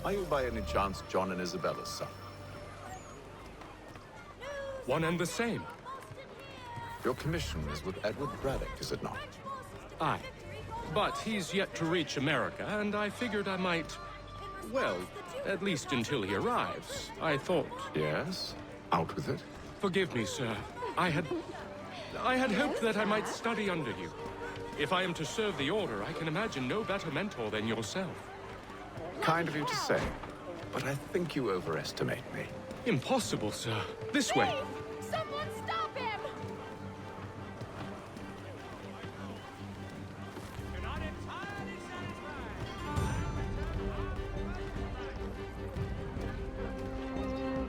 Are you by any chance John and Isabella's son? One and the same. Your commission is with Edward Braddock, is it not? Aye. But he's yet to reach America, and I figured I might... Well, at least until he arrives, I thought... Yes? Out with it. Forgive me, sir. I had hoped that I might study under you. If I am to serve the Order, I can imagine no better mentor than yourself. Kind of you to say, but I think you overestimate me. Impossible, sir. This way. Someone stop him!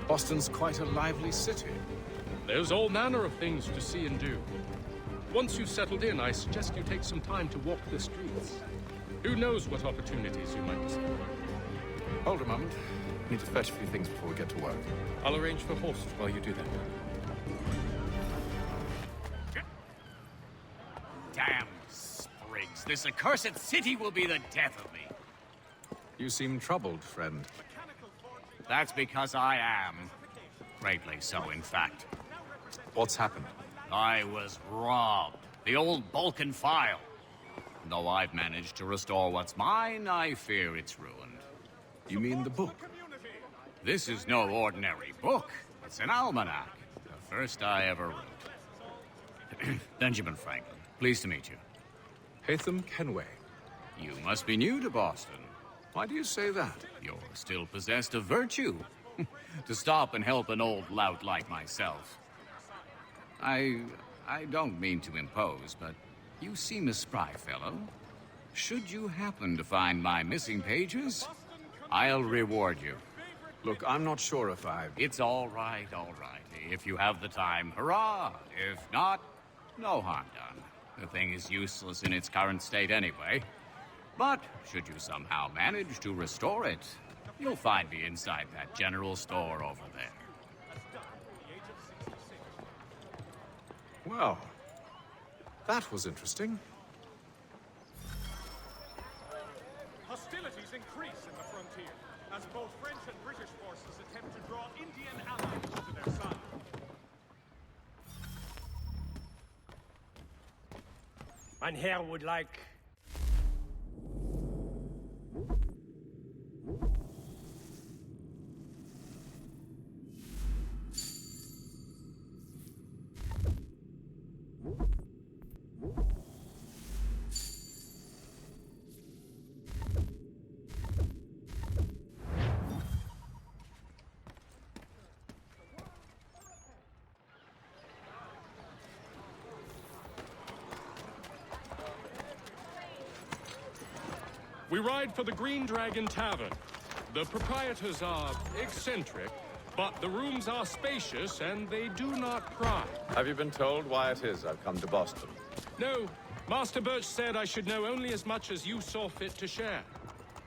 Boston's quite a lively city. There's all manner of things to see and do. Once you've settled in, I suggest you take some time to walk the streets. Who knows what opportunities you might discover. Hold a moment. Need to fetch a few things before we get to work. I'll arrange for horses while you do that. Damn sprigs. This accursed city will be the death of me. You seem troubled, friend. That's because I am. Greatly so, in fact. What's happened? I was robbed. The old Balkan file. Though I've managed to restore what's mine, I fear it's ruined. You mean the book? This is no ordinary book. It's an almanac. The first I ever wrote. Benjamin Franklin, pleased to meet you. Haytham Kenway. You must be new to Boston. Why do you say that? You're still possessed of virtue. To stop and help an old lout like myself. I don't mean to impose, but you seem a spry fellow. Should you happen to find my missing pages, I'll reward you. Look, I'm not sure if I... It's all right. If you have the time, hurrah! If not, no harm done. The thing is useless in its current state anyway. But should you somehow manage to restore it, you'll find me inside that general store over there. Well, that was interesting. Hostilities increase in the frontier, as both French and British forces attempt to draw Indian allies to their side. Mein Herr would like... We ride for the Green Dragon Tavern. The proprietors are eccentric, but the rooms are spacious and they do not pry. Have you been told why it is I've come to Boston? No, Master Birch said I should know only as much as you saw fit to share.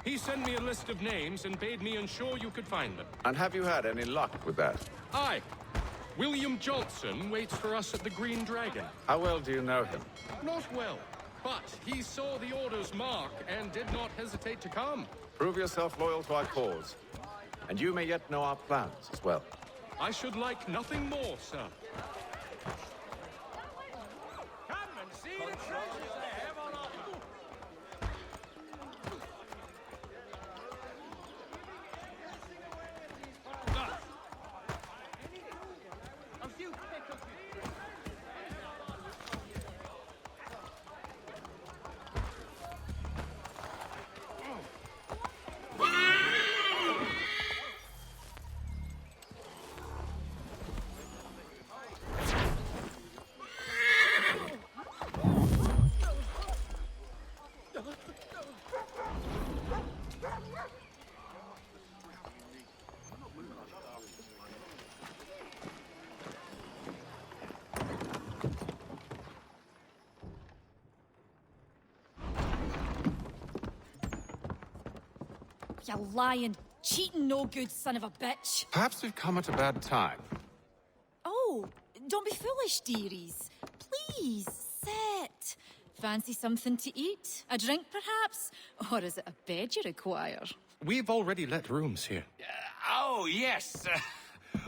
He sent me a list of names and bade me ensure you could find them. And have you had any luck with that? Aye. William Johnson waits for us at the Green Dragon. How well do you know him? Not well, but he saw the Order's mark and did not hesitate to come. Prove yourself loyal to our cause. And you may yet know our plans as well. I should like nothing more, sir. Come and see the treasures they have on offer. You lying, cheating, no good son of a bitch. Perhaps we've come at a bad time. Oh, don't be foolish, dearies. Please, sit. Fancy something to eat? A drink, perhaps? Or is it a bed you require? We've already let rooms here. Oh, yes.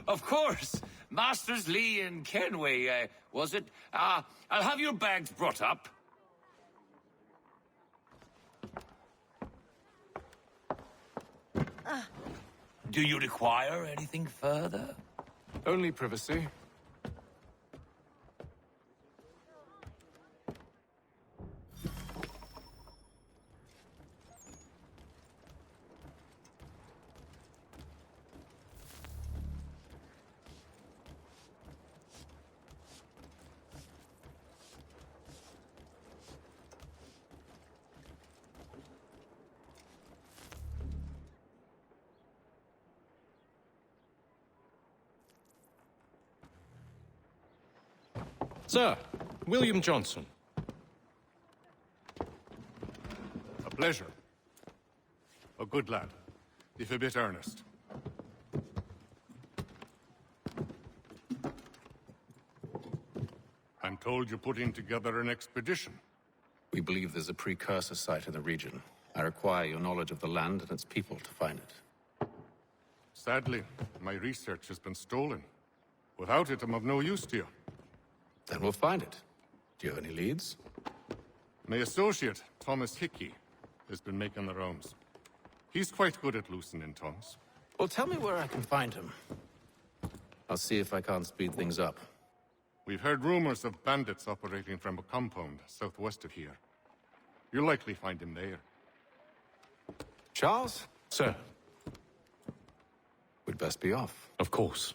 Of course. Masters Lee and Kenway, was it? I'll have your bags brought up. Do you require anything further? Only privacy. Sir, William Johnson. A pleasure. A good lad, if a bit earnest. I'm told you're putting together an expedition. We believe there's a precursor site in the region. I require your knowledge of the land and its people to find it. Sadly, my research has been stolen. Without it, I'm of no use to you. Then we'll find it. Do you have any leads? My associate, Thomas Hickey, has been making the rounds. He's quite good at loosening tongues. Well, tell me where I can find him. I'll see if I can't speed things up. We've heard rumors of bandits operating from a compound southwest of here. You'll likely find him there. Charles? Sir, We'd best be off. of course.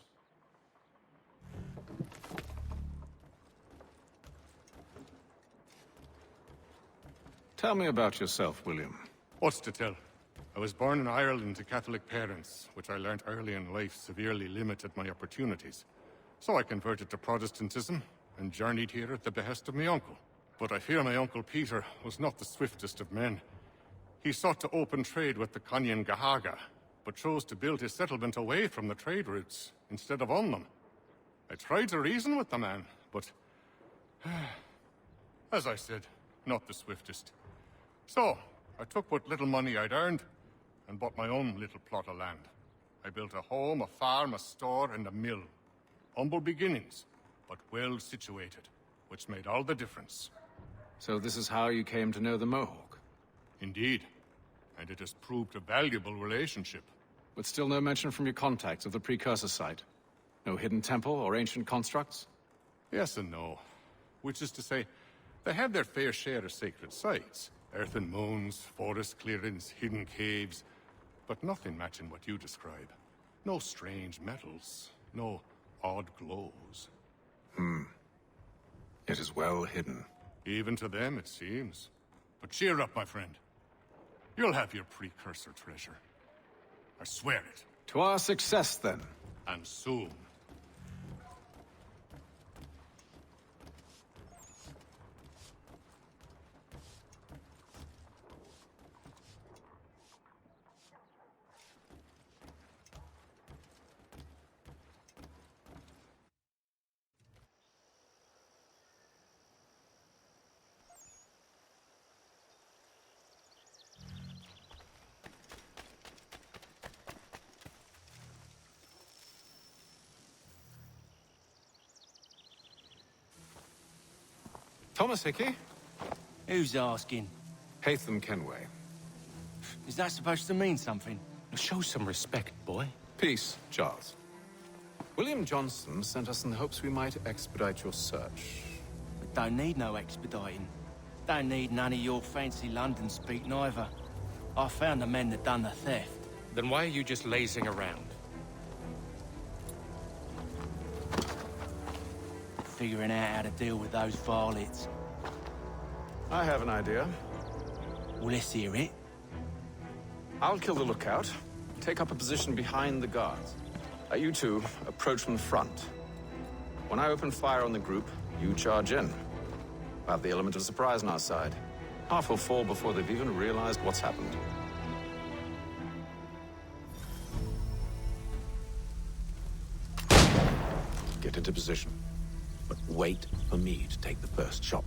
Tell me about yourself, William. What's to tell? I was born in Ireland to Catholic parents, which I learned early in life severely limited my opportunities. So I converted to Protestantism and journeyed here at the behest of my uncle. But I fear my uncle Peter was not the swiftest of men. He sought to open trade with the Conyan Gahaga, but chose to build his settlement away from the trade routes instead of on them. I tried to reason with the man, but as I said, not the swiftest. So, I took what little money I'd earned and bought my own little plot of land. I built a home, a farm, a store, and a mill. Humble beginnings, but well situated, which made all the difference. So this is how you came to know the Mohawk? Indeed, and it has proved a valuable relationship. But still no mention from your contacts of the precursor site? No hidden temple or ancient constructs? Yes and no. Which is to say, they have their fair share of sacred sites. Earthen mounds, forest clearings, hidden caves. But nothing matching what you describe. No strange metals, no odd glows. It is well hidden. Even to them, it seems. But cheer up, my friend. You'll have your precursor treasure. I swear it. To our success, then. And soon. Thomas Hickey? Who's asking? Haytham Kenway. Is that supposed to mean something? Show some respect, boy. Peace, Charles. William Johnson sent us in the hopes we might expedite your search. We don't need no expediting. Don't need none of your fancy London speak neither. I found the men that done the theft. Then why are you just lazing around? Figuring out how to deal with those varlets. I have an idea. Well, let's hear it. I'll kill the lookout, take up a position behind the guards. You two approach from the front. When I open fire on the group, you charge in. We'll have the element of surprise on our side. Half will fall before they've even realized what's happened. Get into position, but wait for me to take the first shot.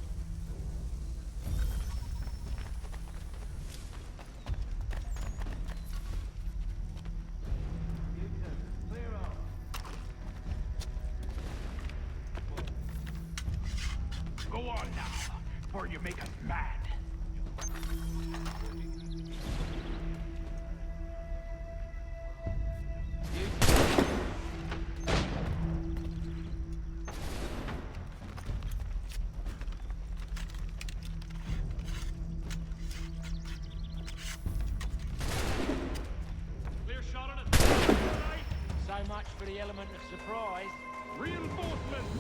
before you make us mad. Clear shot on it. So much for the element of surprise. Reinforcements!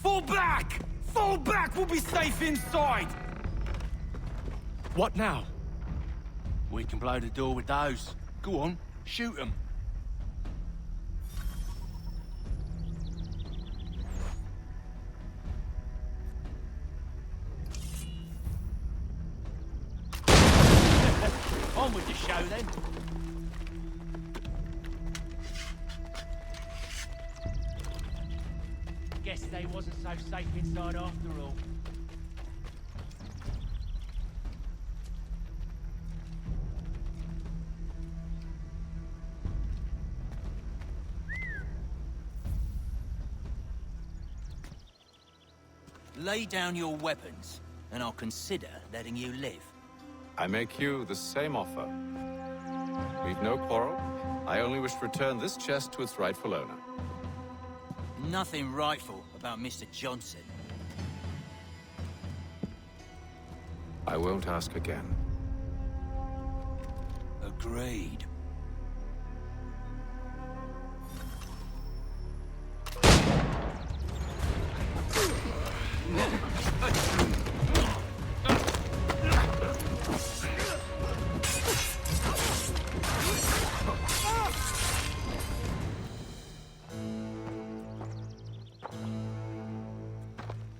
Fall back! Fall back! We'll be safe inside! What now? We can blow the door with those. Go on, shoot them. On with the show then. Guess they wasn't so safe inside after all. Lay down your weapons, and I'll consider letting you live. I make you the same offer. We've no quarrel. I only wish to return this chest to its rightful owner. Nothing rightful about Mr. Johnson. I won't ask again. Agreed.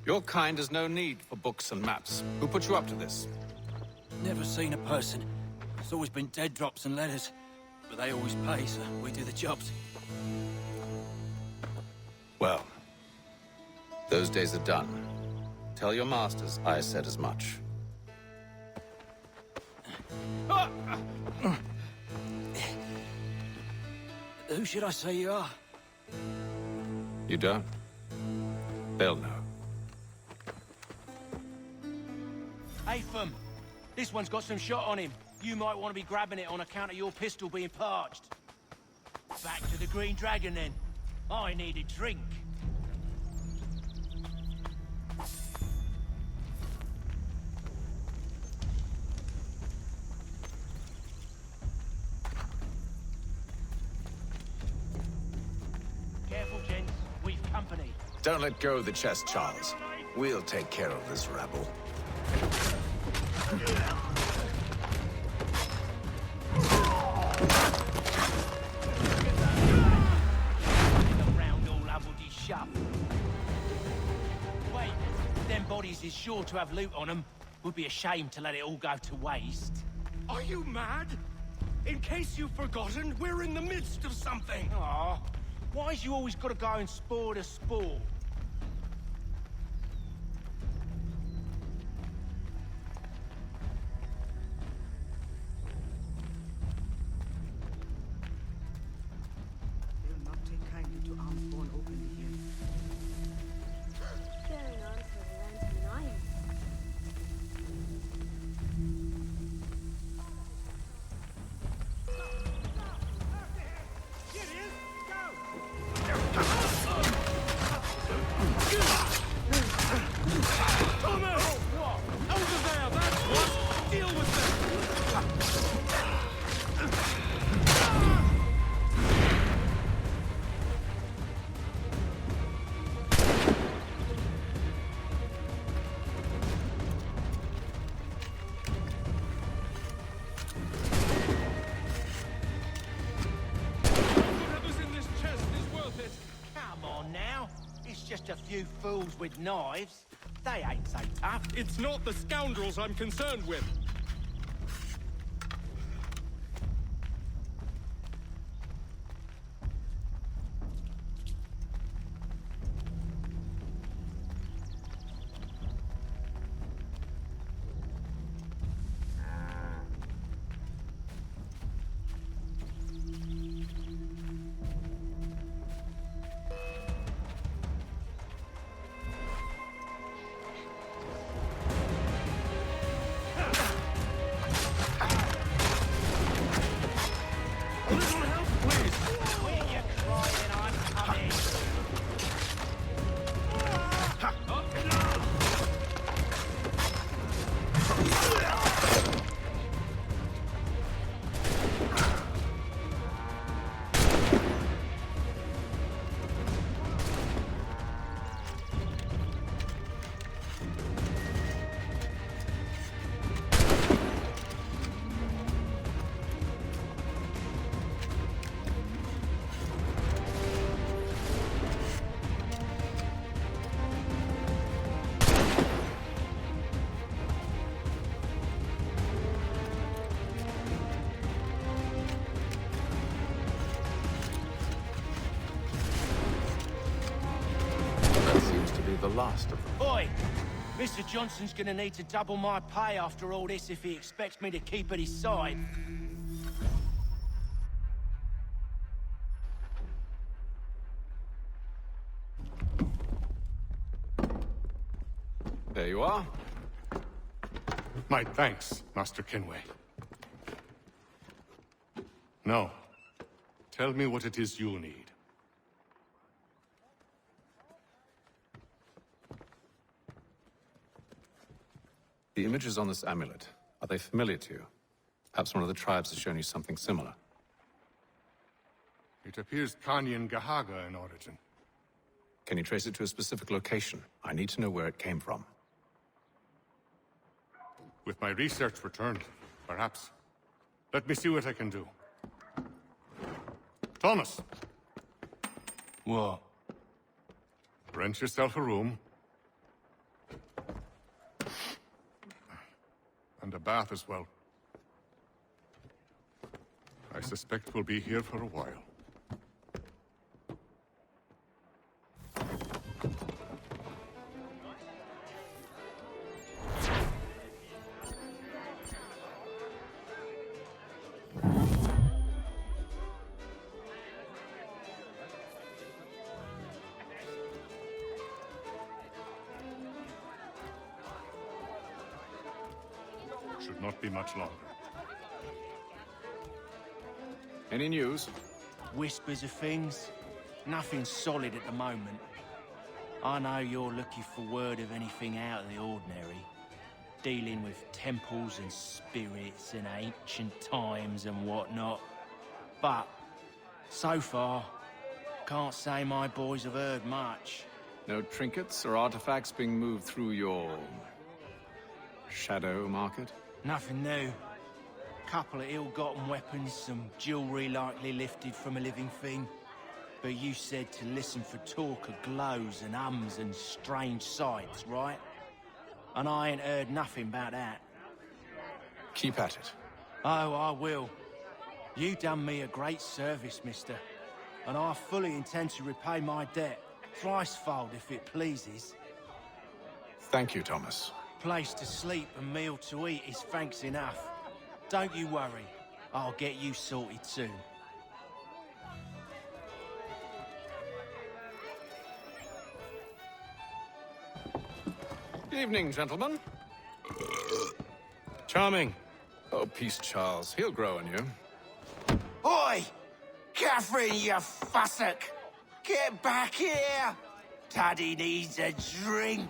Your kind has no need for books and maps. Who put you up to this? Never seen a person. It's always been dead drops and letters. But they always pay, so we do the jobs. Well, those days are done. Tell your masters I said as much. Who should I say you are? You don't? They'll know. Atham, this one's got some shot on him. You might want to be grabbing it on account of your pistol being parched. Back to the Green Dragon, then. I need a drink. Careful, gents. We've company. Don't let go of the chest, Charles. We'll take care of this rabble. Around all bloody shop. Wait, them bodies is sure to have loot on them. Would be a shame to let it all go to waste. Are you mad? In case you've forgotten, we're in the midst of something. Aw, why's you always gotta go and spore the spore? They'll not take kindly to arms born openly here. Going on for the Lantern Nine. Get in, go! Thomas! Over there, that's what! Deal with them! Whatever's in this chest is worth it. Come on now. It's just a few fools with knives. They ain't so tough. It's not the scoundrels I'm concerned with. the last of them. Oi! Mr. Johnson's gonna need to double my pay after all this if he expects me to keep at his side. There you are. My thanks, Master Kenway. Now, tell me what it is you'll need. The images on this amulet, are they familiar to you? Perhaps one of the tribes has shown you something similar. It appears Kanyan Gahaga in origin. Can you trace it to a specific location? I need to know where it came from. With my research returned, perhaps. Let me see what I can do. Thomas! What? Rent yourself a room. And a bath as well. I suspect we'll be here for a while. Should not be much longer. Any news? Whispers of things. Nothing solid at the moment. I know you're looking for word of anything out of the ordinary. Dealing with temples and spirits and ancient times and whatnot. But, so far, can't say my boys have heard much. No trinkets or artifacts being moved through your... shadow market? Nothing new. Couple of ill-gotten weapons, some jewelry likely lifted from a living thing. But you said to listen for talk of glows and ums and strange sights, right? And I ain't heard nothing about that. Keep at it. Oh, I will. You done me a great service, mister. And I fully intend to repay my debt. Thricefold, if it pleases. Thank you, Thomas. Place to sleep and meal to eat is thanks enough. Don't you worry. I'll get you sorted soon. Evening, gentlemen. Charming. Oh, peace, Charles. He'll grow on you. Oi! Catherine, you fussock! Get back here! Taddy needs a drink.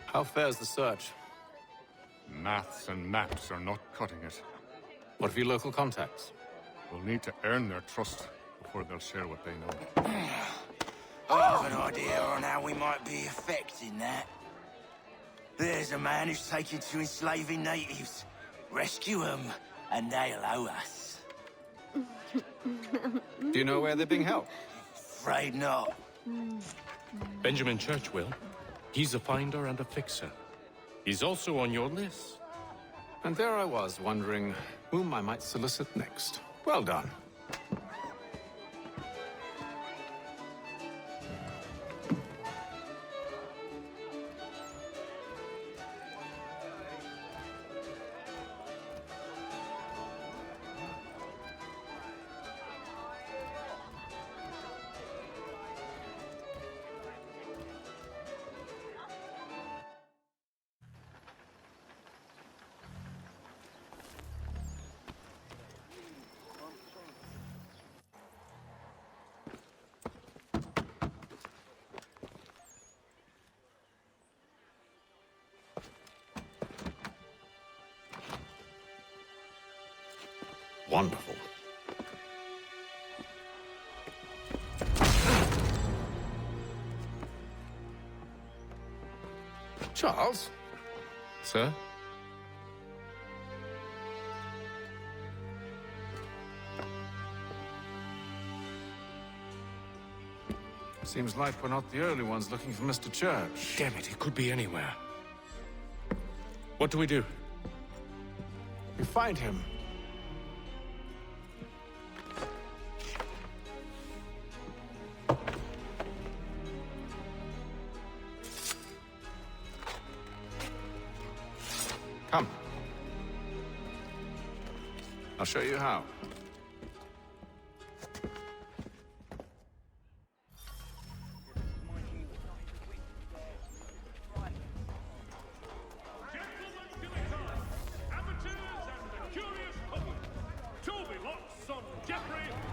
How fares the search? Maths and maps are not cutting it. What of your local contacts? We'll need to earn their trust before they'll share what they know. I have an idea on how we might be affecting that. There's a man who's taken to enslaving natives. Rescue them, and they'll owe us. Do you know where they're being held? Afraid not. Benjamin Churchwill. He's a finder and a fixer. He's also on your list. And there I was, wondering whom I might solicit next. Well done. Wonderful. Charles? Sir? Seems like we're not the only ones looking for Mr. Church. Damn it, he could be anywhere. What do we do? We find him. Come. I'll show you how.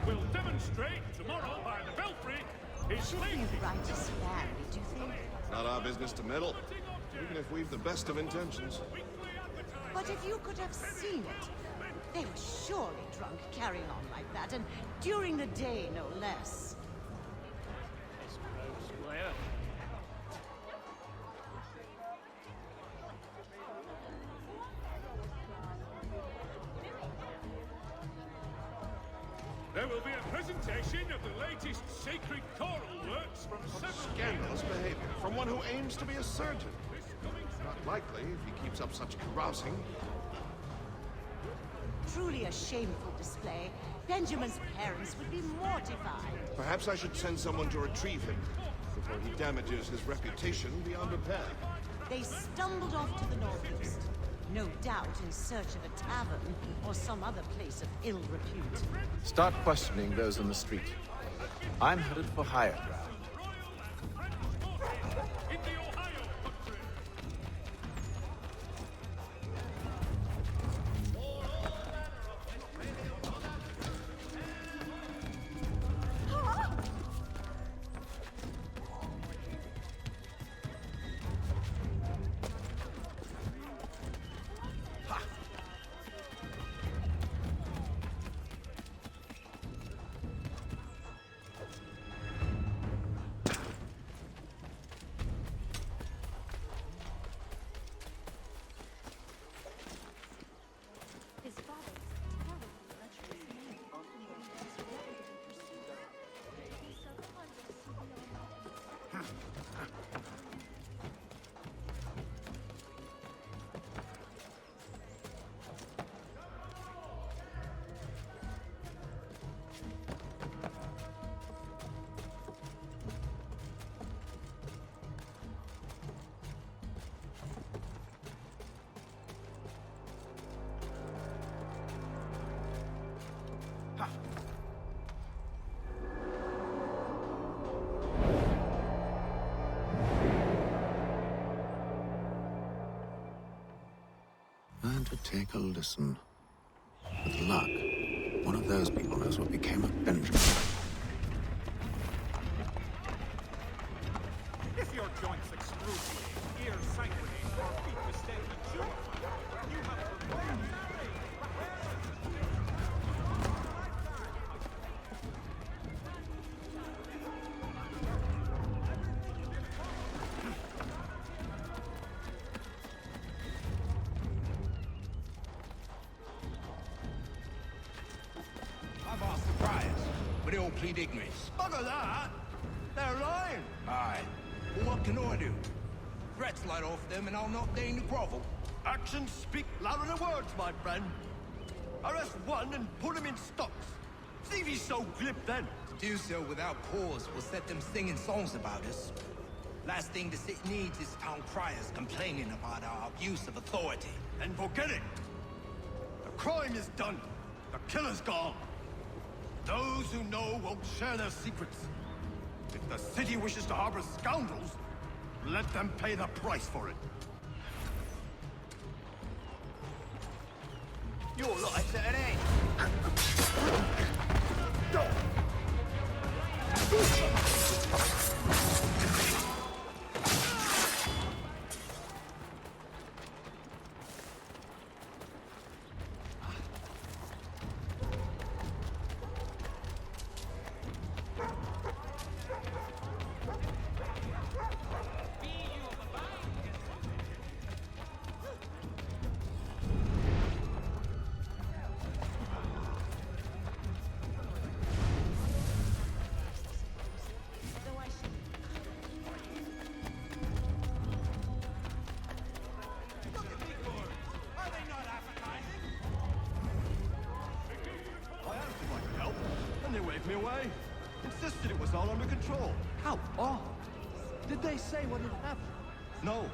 Will demonstrate tomorrow by the Belfry his Should be right to stand, do you think? Not our business to meddle, even if we've the best of intentions. But if you could have seen it, they were surely drunk carrying on like that, and during the day, no less. There will be a presentation of the latest sacred choral works from several... Scandalous behavior from one who aims to be a surgeon. Not likely if he keeps up such carousing. Truly a shameful display. Benjamin's parents would be mortified. Perhaps I should send someone to retrieve him before he damages his reputation beyond repair. They stumbled off to the northeast. No doubt in search of a tavern or some other place of ill repute. Start questioning those on the street. I'm headed for higher ground. His father was terribly treacherous man, often wanting his weapon to pursue them. He And to take a listen. With luck, one of those people knows what became of Benjamin. If your joints excruciate, ears sanguinate, or feet distend and purify, you have performed. I've asked the priors, but they all plead ignorance. Bugger that! They're lying! Aye. Well, what can I do? Threats light off them and I'll not deign to grovel. Actions speak louder than words, my friend. Arrest one and put him in stocks. See if he's so glib then. To do so without cause will set them singing songs about us. Last thing the city needs is town criers complaining about our abuse of authority. And forget it. The crime is done. The killer's gone. Those who know won't share their secrets. If the city wishes to harbor scoundrels, let them pay the price for it. You're like at an end. Me away. Insisted it was all under control. How odd. Did they say what had happened? No.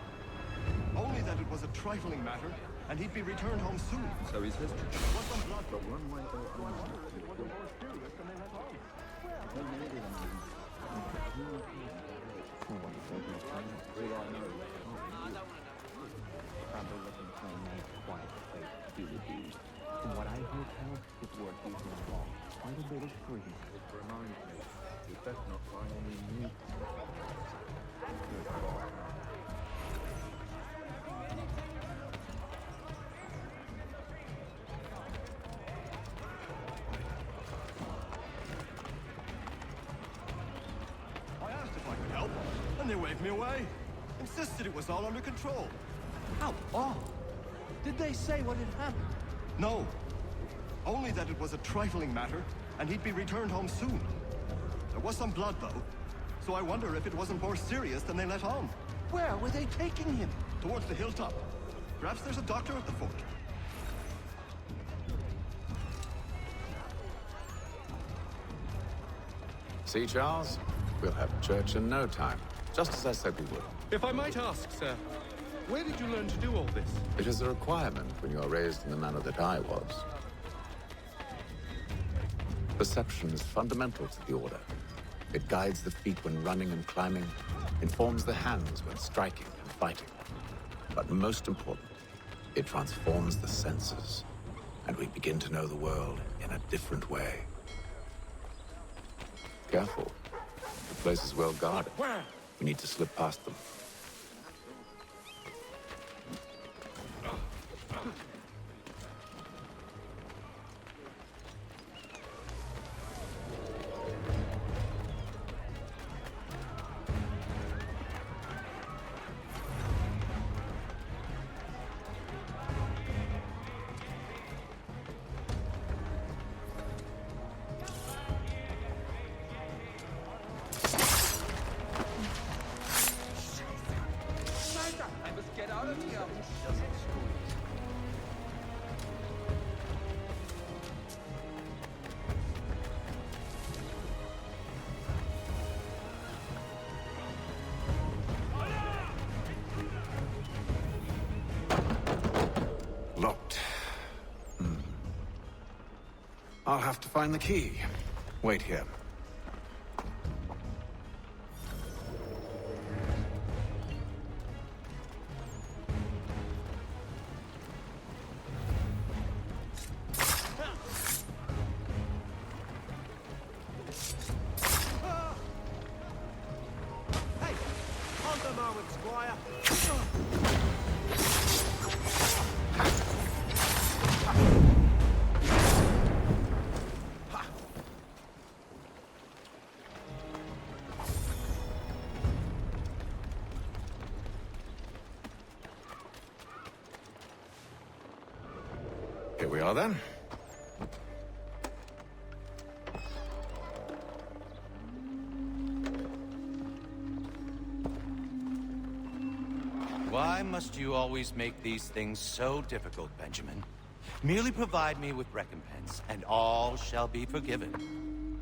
Only that it was a trifling matter and he'd be returned home soon. So he says. What's on blood? But one way or another, it was more serious than they let on. Well, maybe the man. All I know is probably looking for a nice, quiet place to do the deed. From what I hear tell, it's worth using the law. Quite a bit of free. It reminds me, you best not find any new. Good God. I asked if I could help, and they waved me away. Insisted it was all under control. How odd. Did they say what had happened? No. Only that it was a trifling matter, and he'd be returned home soon. There was some blood, though, so I wonder if it wasn't more serious than they let on. Where were they taking him? Towards the hilltop. Perhaps there's a doctor at the fort. See, Charles? We'll have church in no time, just as I said we would. If I might ask, sir, where did you learn to do all this? It is a requirement when you are raised in the manner that I was. Perception is fundamental to the Order. It guides the feet when running and climbing, informs the hands when striking and fighting. But most important, it transforms the senses, and we begin to know the world in a different way. Careful. The place is well guarded. We need to slip past them. Locked. I'll have to find the key. Wait here. Hey! Hold the moment, Squire! Here we are then. Why must you always make these things so difficult, Benjamin? Merely provide me with recompense, and all shall be forgiven.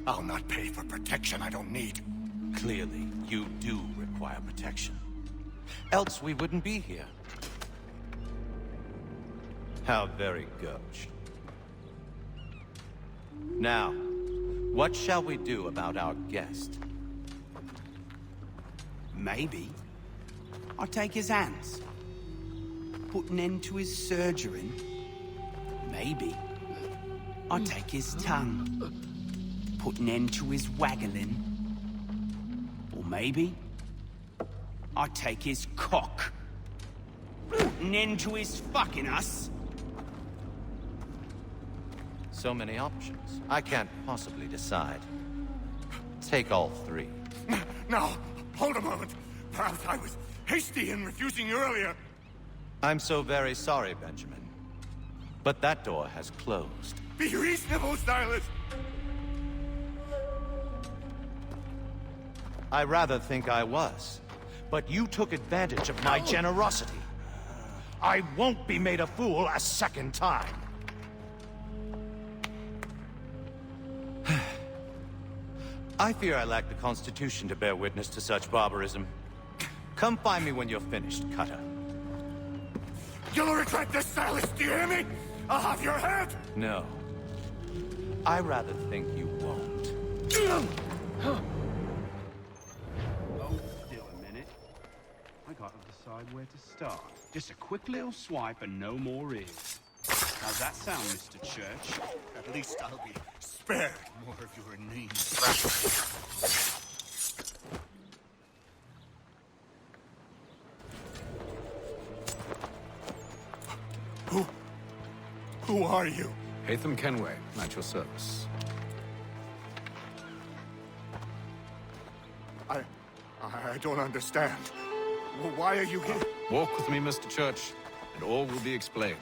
I'll not pay for protection I don't need. Clearly, you do require protection. Else we wouldn't be here. How very gauche. Now, what shall we do about our guest? Maybe I'll take his hands. Put an end to his surgering. Maybe I'll take his tongue. Put an end to his waggling. Or maybe I'll take his cock. Put an end to his fucking us. So many options. I can't possibly decide. Take all three. No, hold a moment. Perhaps I was hasty in refusing you earlier. I'm so very sorry, Benjamin. But that door has closed. Be reasonable, Silas. I rather think I was. But you took advantage of my generosity. I won't be made a fool a second time. I fear I lack the constitution to bear witness to such barbarism. Come find me when you're finished, Cutter. You'll regret this, Silas, do you hear me? I'll have your head! No. I rather think you won't. Hold still a minute. I gotta decide where to start. Just a quick little swipe and no more is. How's that sound, Mr. Church? At least I'll be spared more of your needs. Who are you? Hatham Kenway, at your service. I don't understand. Why are you here? Walk with me, Mr. Church, and all will be explained.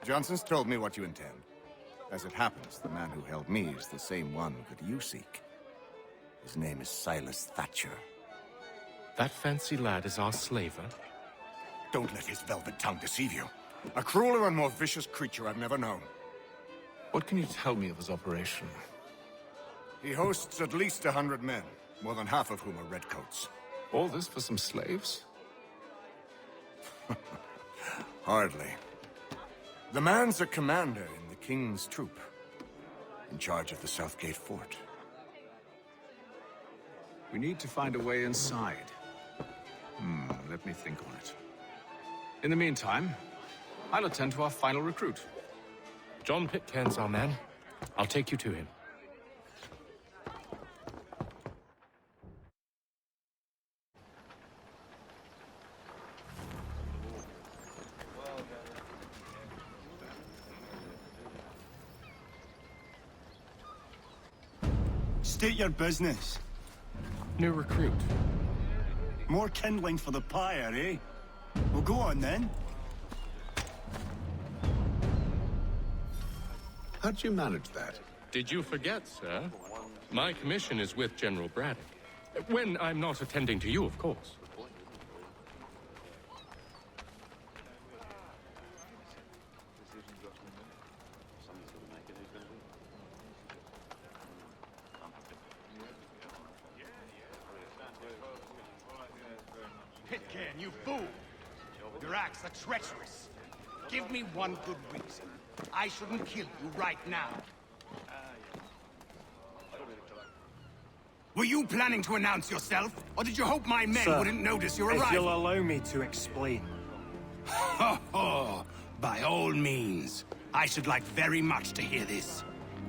Johnson's told me what you intend. As it happens, the man who held me is the same one that you seek. His name is Silas Thatcher. That fancy lad is our slaver? Don't let his velvet tongue deceive you. A crueler and more vicious creature I've never known. What can you tell me of his operation? He hosts at least 100 men, more than half of whom are redcoats. All this for some slaves? Hardly. The man's a commander in the King's troop, in charge of the Southgate Fort. We need to find a way inside. Let me think on it. In the meantime, I'll attend to our final recruit. John Pitcairn's our man. I'll take you to him. State your business. New recruit. More kindling for the pyre, eh? Well, go on then. How'd you manage that? Did you forget, sir? My commission is with General Braddock. When I'm not attending to you, of course. Pitcairn, you fool! Your acts are treacherous. Give me one good reason. I shouldn't kill you right now. Were you planning to announce yourself, or did you hope my men Sir, wouldn't notice your if arrival? you'll allow me to explain. Ho ho! By all means. I should like very much to hear this.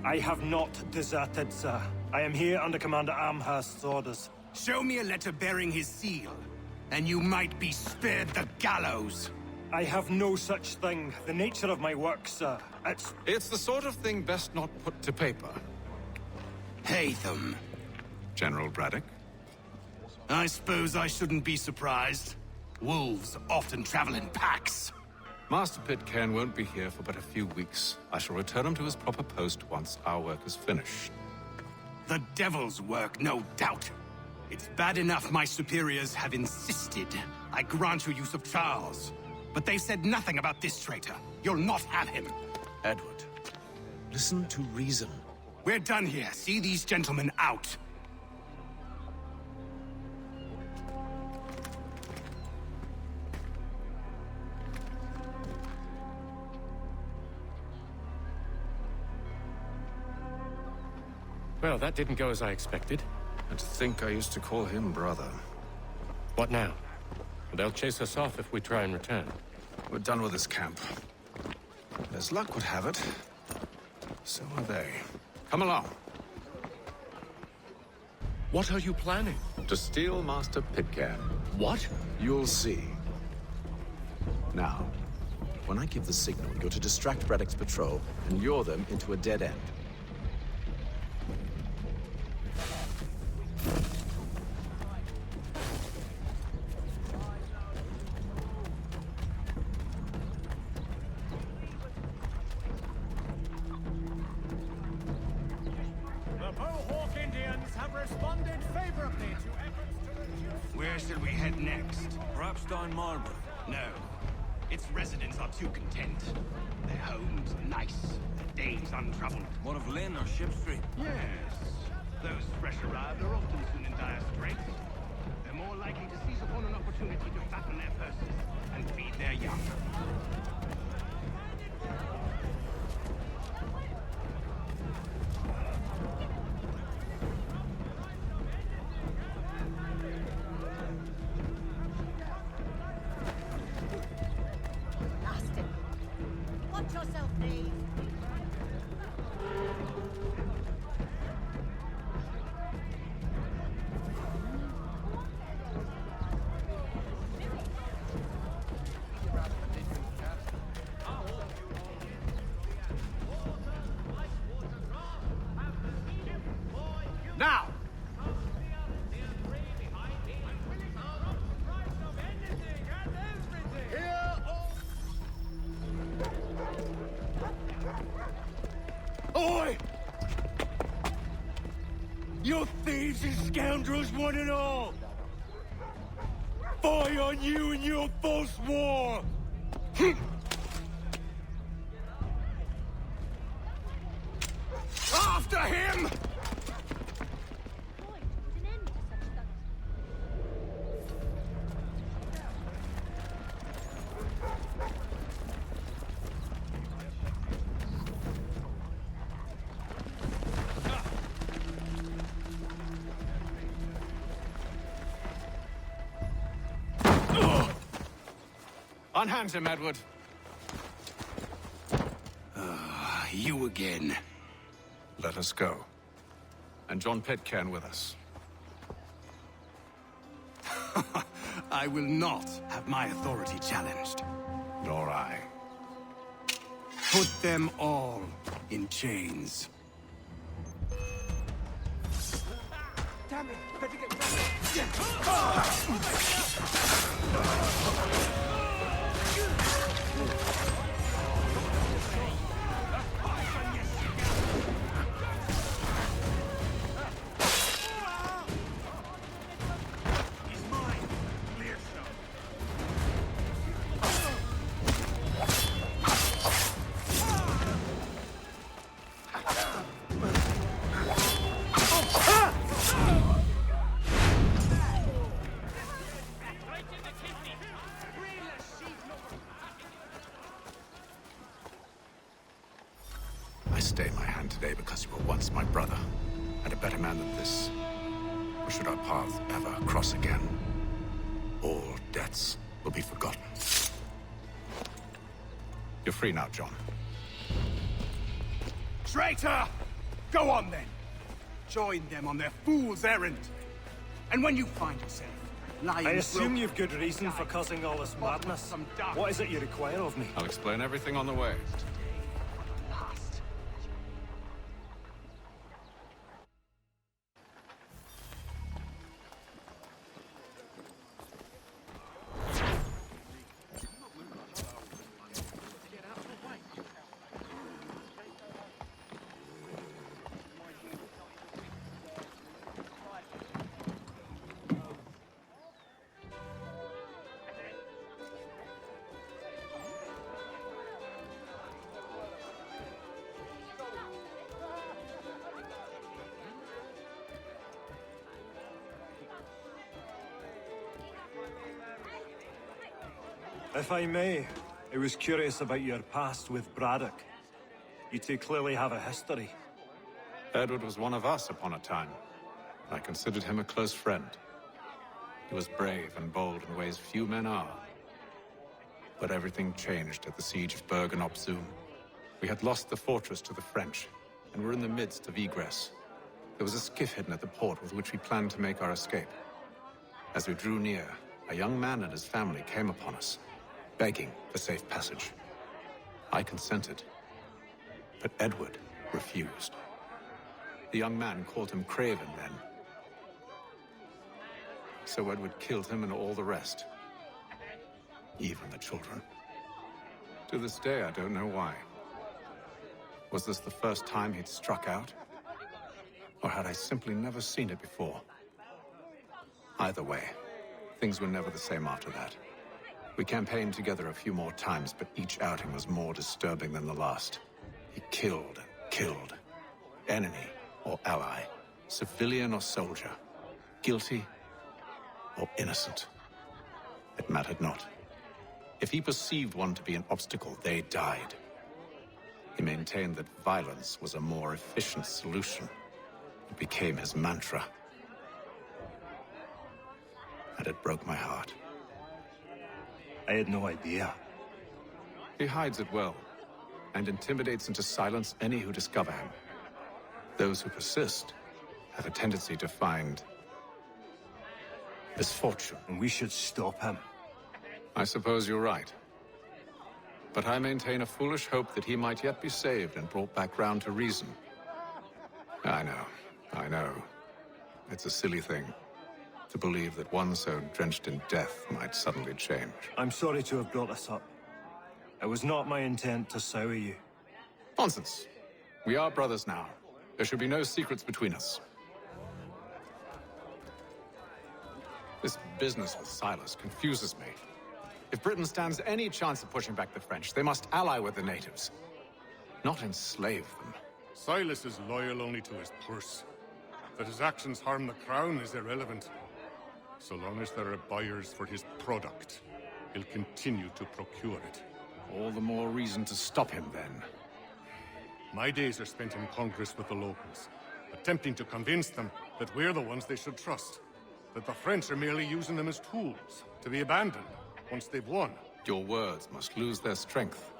I have not deserted, sir. I am here under Commander Amherst's orders. Show me a letter bearing his seal, and you might be spared the gallows. I have no such thing. The nature of my work, sir, It's the sort of thing best not put to paper. Hatham. General Braddock? I suppose I shouldn't be surprised. Wolves often travel in packs. Master Pitcairn won't be here for but a few weeks. I shall return him to his proper post once our work is finished. The devil's work, no doubt. It's bad enough my superiors have insisted I grant you use of Charles. But they've said nothing about this traitor. You'll not have him. Edward, listen to reason. We're done here. See these gentlemen out. Well, that didn't go as I expected. And to think I used to call him brother. What now? They'll chase us off if we try and return. We're done with this camp. As luck would have it, so are they. Come along. What are you planning? To steal Master Pitcairn. What? You'll see. Now, when I give the signal, you're to distract Braddock's patrol and lure them into a dead end. The Mohawk Indians have responded favorably to efforts to reduce... Where shall we head next? Perhaps down Marlborough. No. Its residents are too content. Their homes are nice, their days untraveled. What of Lynn or Ship Street? Yes. Those fresh arrived are often soon in dire straits. They're more likely to seize upon an opportunity to fatten their purses and feed their young. Blasted. Watch yourself, Dave. Now! Oi! You thieves and scoundrels, one and all! Fie on you and your false war! After him! Unhand him, Edward. You again. Let us go. And John Pitcairn with us. I will not have my authority challenged. Nor I. Put them all in chains. Damn it! Better get ready. I stay my hand today because you were once my brother, and a better man than this. Or should our paths ever cross again, all debts will be forgotten. You're free now, John. Traitor! Go on then. Join them on their fool's errand. And when you find yourself lying... I assume you've good reason for causing all this madness. What is it you require of me? I'll explain everything on the way. If I may, I was curious about your past with Braddock. You two clearly have a history. Edward was one of us upon a time. I considered him a close friend. He was brave and bold in ways few men are. But everything changed at the siege of Bergen-op-Zoom. We had lost the fortress to the French, and were in the midst of egress. There was a skiff hidden at the port with which we planned to make our escape. As we drew near, a young man and his family came upon us, begging for safe passage. I consented, but Edward refused. The young man called him Craven then. So Edward killed him and all the rest. Even the children. To this day, I don't know why. Was this the first time he'd struck out? Or had I simply never seen it before? Either way, things were never the same after that. We campaigned together a few more times, but each outing was more disturbing than the last. He killed and killed. Enemy or ally, civilian or soldier, guilty or innocent. It mattered not. If he perceived one to be an obstacle, they died. He maintained that violence was a more efficient solution. It became his mantra. And it broke my heart. I had no idea. He hides it well, and intimidates into silence any who discover him. Those who persist have a tendency to find misfortune. And we should stop him. I suppose you're right. But I maintain a foolish hope that he might yet be saved and brought back round to reason. I know. It's a silly thing to believe that one so drenched in death might suddenly change. I'm sorry to have brought this up. It was not my intent to sour you. Nonsense. We are brothers now. There should be no secrets between us. This business with Silas confuses me. If Britain stands any chance of pushing back the French, they must ally with the natives, not enslave them. Silas is loyal only to his purse. That his actions harm the crown is irrelevant. So long as there are buyers for his product, he'll continue to procure it. All the more reason to stop him, then. My days are spent in Congress with the locals, attempting to convince them that we're the ones they should trust. That the French are merely using them as tools, to be abandoned once they've won. Your words must lose their strength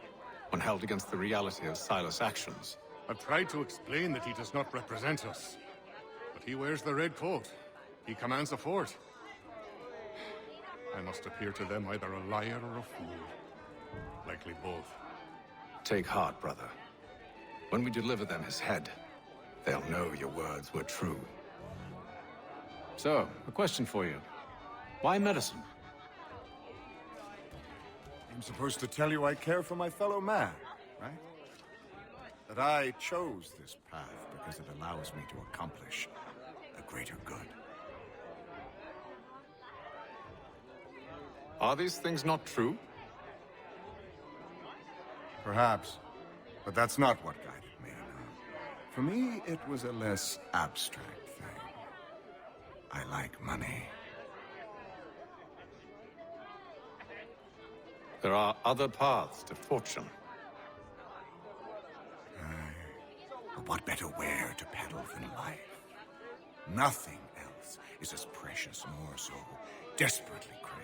when held against the reality of Silas' actions. I've tried to explain that he does not represent us. But he wears the red coat. He commands a fort. I must appear to them either a liar or a fool. Likely both. Take heart, brother. When we deliver them his head, they'll know your words were true. So, a question for you. Why medicine? I'm supposed to tell you I care for my fellow man, right? That I chose this path because it allows me to accomplish a greater good. Are these things not true? Perhaps, but that's not what guided me. For me, it was a less abstract thing. I like money. There are other paths to fortune. But what better ware to peddle than life? Nothing else is as precious nor so desperately craved.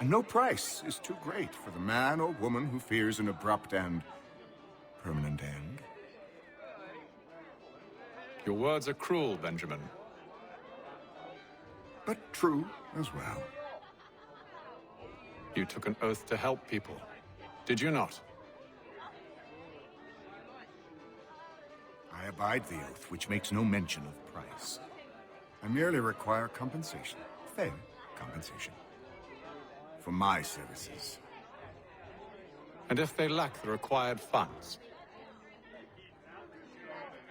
And no price is too great for the man or woman who fears an abrupt and permanent end. Your words are cruel, Benjamin. But true as well. You took an oath to help people, did you not? I abide the oath, which makes no mention of price. I merely require compensation, fair compensation, for my services. And if they lack the required funds?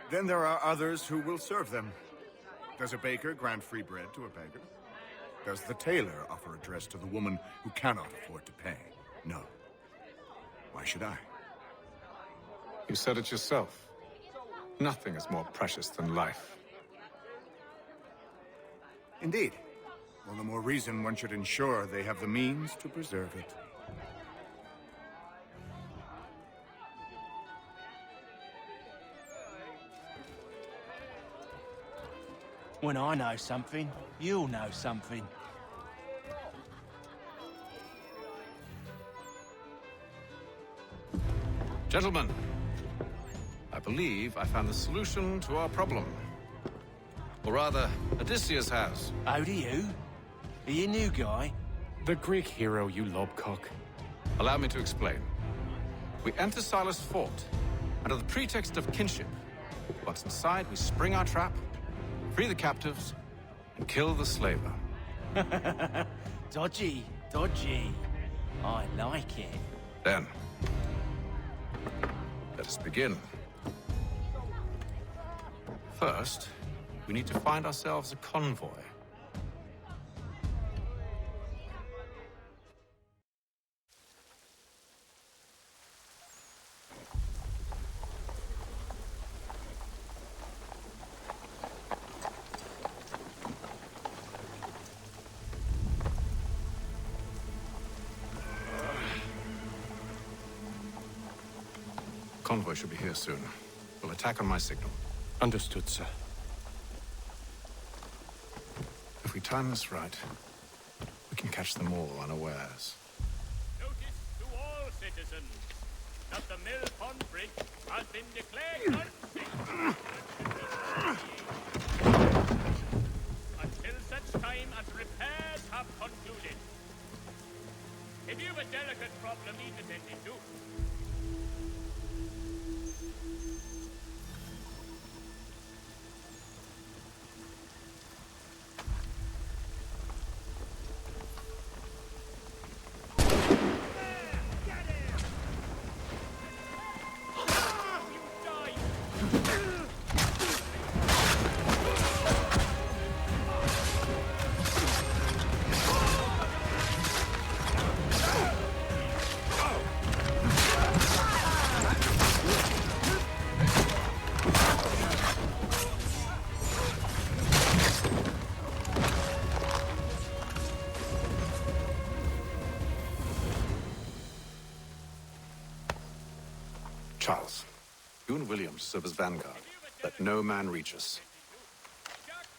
Then there are others who will serve them. Does a baker grant free bread to a beggar? Does the tailor offer a dress to the woman who cannot afford to pay? No. Why should I? You said it yourself. Nothing is more precious than life. Indeed. All the more reason one should ensure they have the means to preserve it. When I know something, you'll know something. Gentlemen, I believe I found the solution to our problem. Or rather, Odysseus has. Oh, do you? Are you a new guy? The Greek hero, you lobcock. Allow me to explain. We enter Silas' fort, under the pretext of kinship. Once inside, we spring our trap, free the captives, and kill the slaver. Dodgy, dodgy. I like it. Then, let us begin. First, we need to find ourselves a convoy. Convoy should be here soon. We'll attack on my signal. Understood, sir. If we time this right, we can catch them all unawares. Notice to all citizens that the Mill Pond Bridge has been declared unsafe until such time as repairs have concluded. If you've a delicate problem need attending to, Charles, you and William serve as vanguard. Let no man reach us.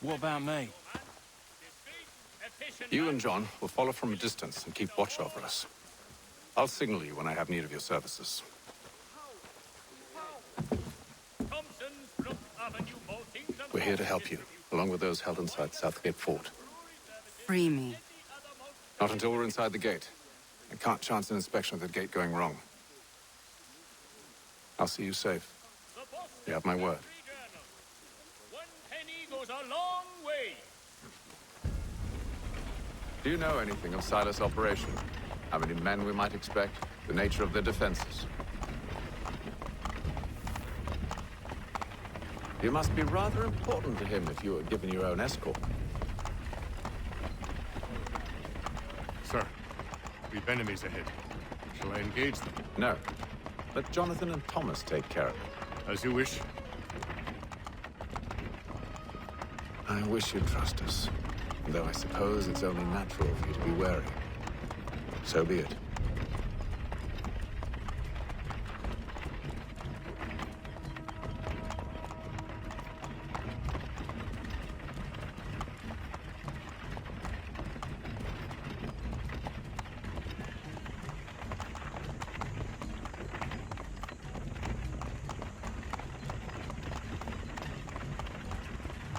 What about me? You and John will follow from a distance and keep watch over us. I'll signal you when I have need of your services. We're here to help you, along with those held inside Southgate Fort. Free me. Not until we're inside the gate. I can't chance an inspection of the gate going wrong. I'll see you safe. You have my word. one penny goes a long way. Do you know anything of Silas' operation? How many men we might expect? The nature of their defenses? You must be rather important to him if you were given your own escort. Sir, we've enemies ahead. Shall I engage them? No. Let Jonathan and Thomas take care of it. As you wish. I wish you'd trust us. Though I suppose it's only natural for you to be wary. So be it.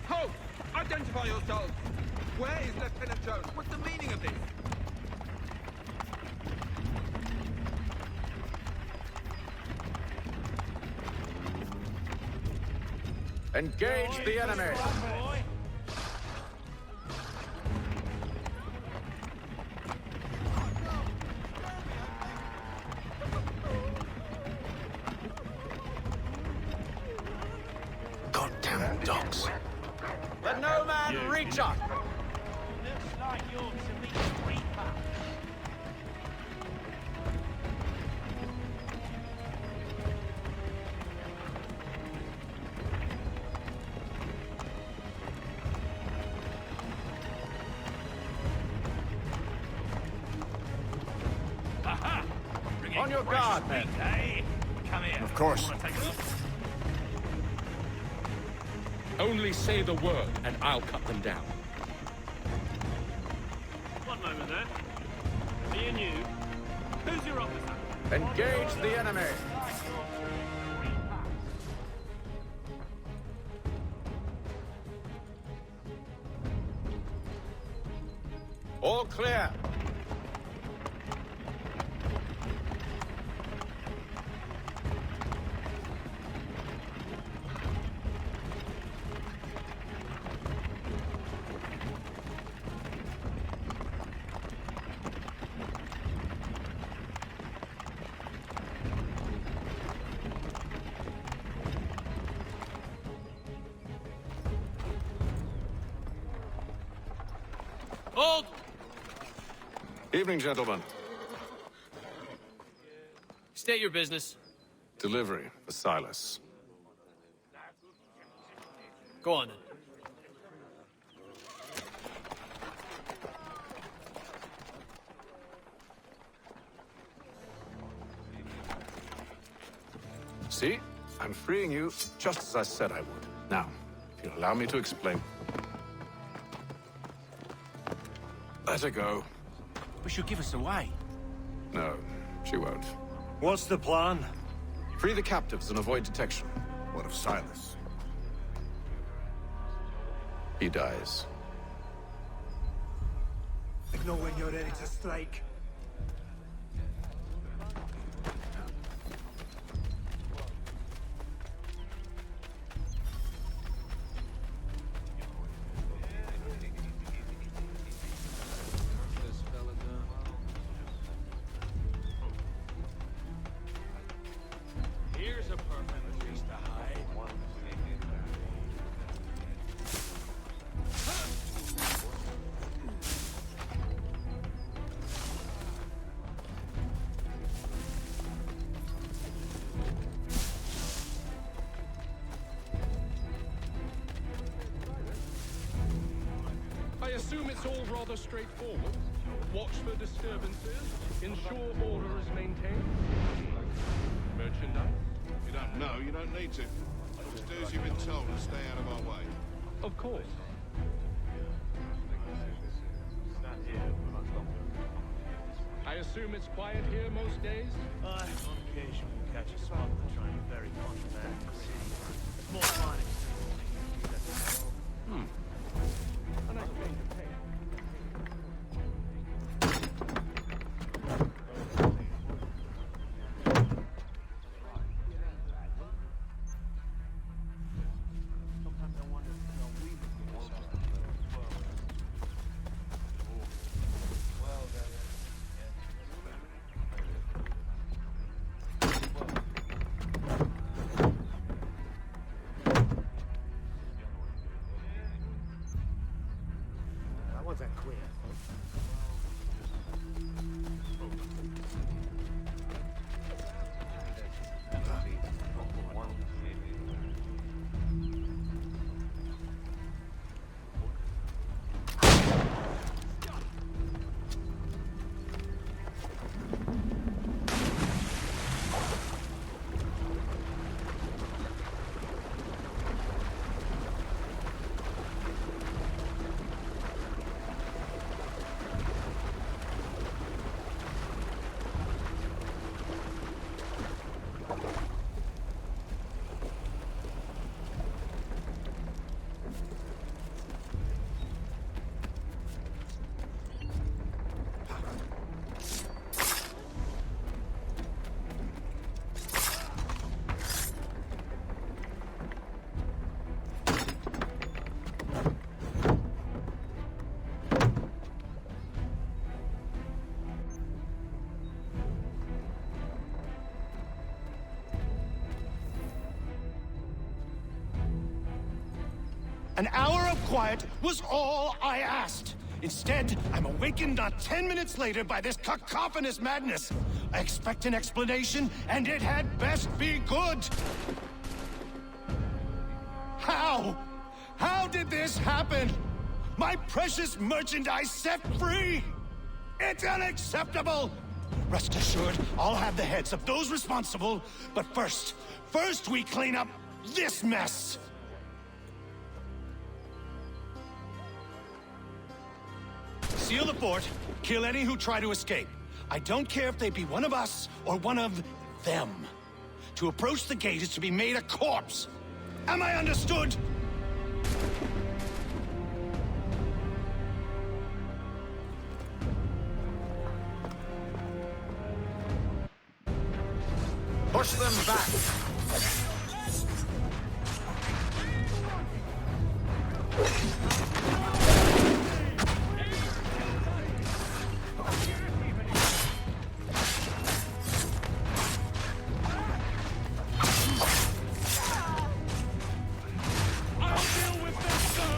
Halt! Identify yourselves! Where is Lieutenant Jones? What's the meaning of this? Engage the enemy! Goddamn dogs. Let no man reach us! Looks like you're to be a reaper. Aha! On your guard, men. Come here. Of course. Only say the word, and I'll cut them down. One moment there. Me and you. Who's your officer? Engage the enemy! All clear. Hold! Evening, gentlemen. State your business. Delivery for Silas. Go on, then. See? I'm freeing you just as I said I would. Now, if you'll allow me to explain. Let her go. But she'll give us away. No, she won't. What's the plan? Free the captives and avoid detection. What of Silas? He dies. I know when you're ready to strike. Here's a perfect place to hide. I assume it's all rather straightforward. Watch for disturbances, ensure order is maintained. Merchandise? You don't know, you don't need to. Just do as you've been told and stay out of our way. Of course. I assume it's quiet here most days? On occasion, we'll catch a smuggler trying to bury contraband in the city. It's more fun if A nice change of pace. That wasn't clear. An hour of quiet was all I asked. Instead, I'm awakened not 10 minutes later by this cacophonous madness. I expect an explanation, and it had best be good. How? How did this happen? My precious merchandise set free! It's unacceptable! Rest assured, I'll have the heads of those responsible, but first we clean up this mess! Seal the fort, kill any who try to escape. I don't care if they be one of us or one of them. To approach the gate is to be made a corpse. Am I understood? Push them back! I'll deal with this, sir!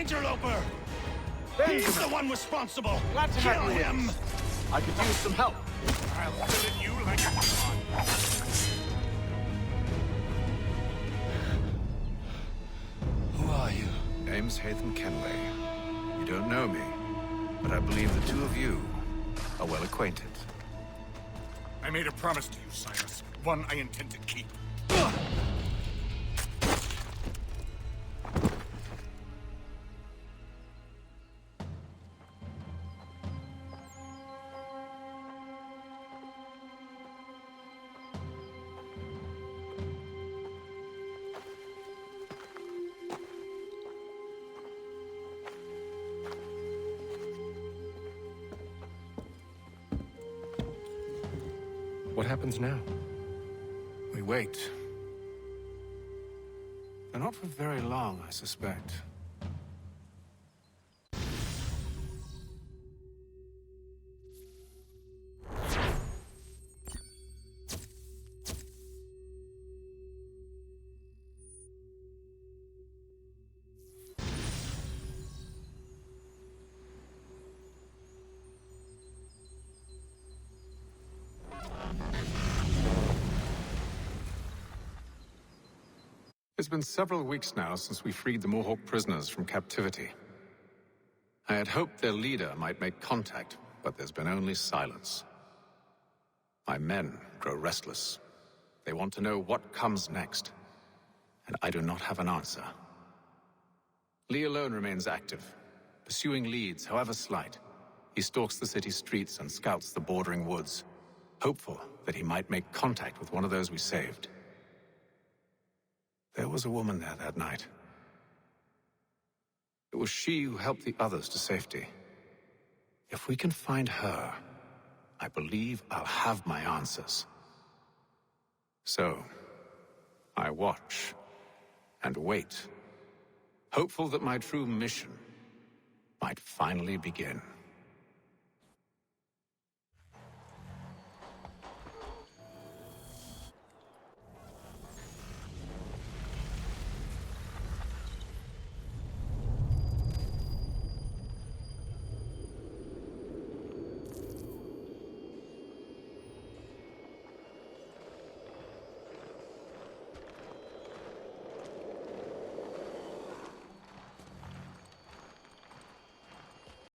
interloper! He's the one responsible! Glad to Kill have you with him! us. I could use some help. I'll fill you like a pond. Who are you? Name's Hatham Kenway. You don't know me, but I believe the two of you are well acquainted. I made a promise to you, Cyrus. One I intend to keep. What happens now? We wait. But not for very long, I suspect. It's been several weeks now since we freed the Mohawk prisoners from captivity. I had hoped their leader might make contact, but there's been only silence. My men grow restless. They want to know what comes next, and I do not have an answer. Lee alone remains active, pursuing leads, however slight. He stalks the city streets and scouts the bordering woods, hopeful that he might make contact with one of those we saved. There was a woman there that night. It was she who helped the others to safety. If we can find her, I believe I'll have my answers. So, I watch and wait, hopeful that my true mission might finally begin.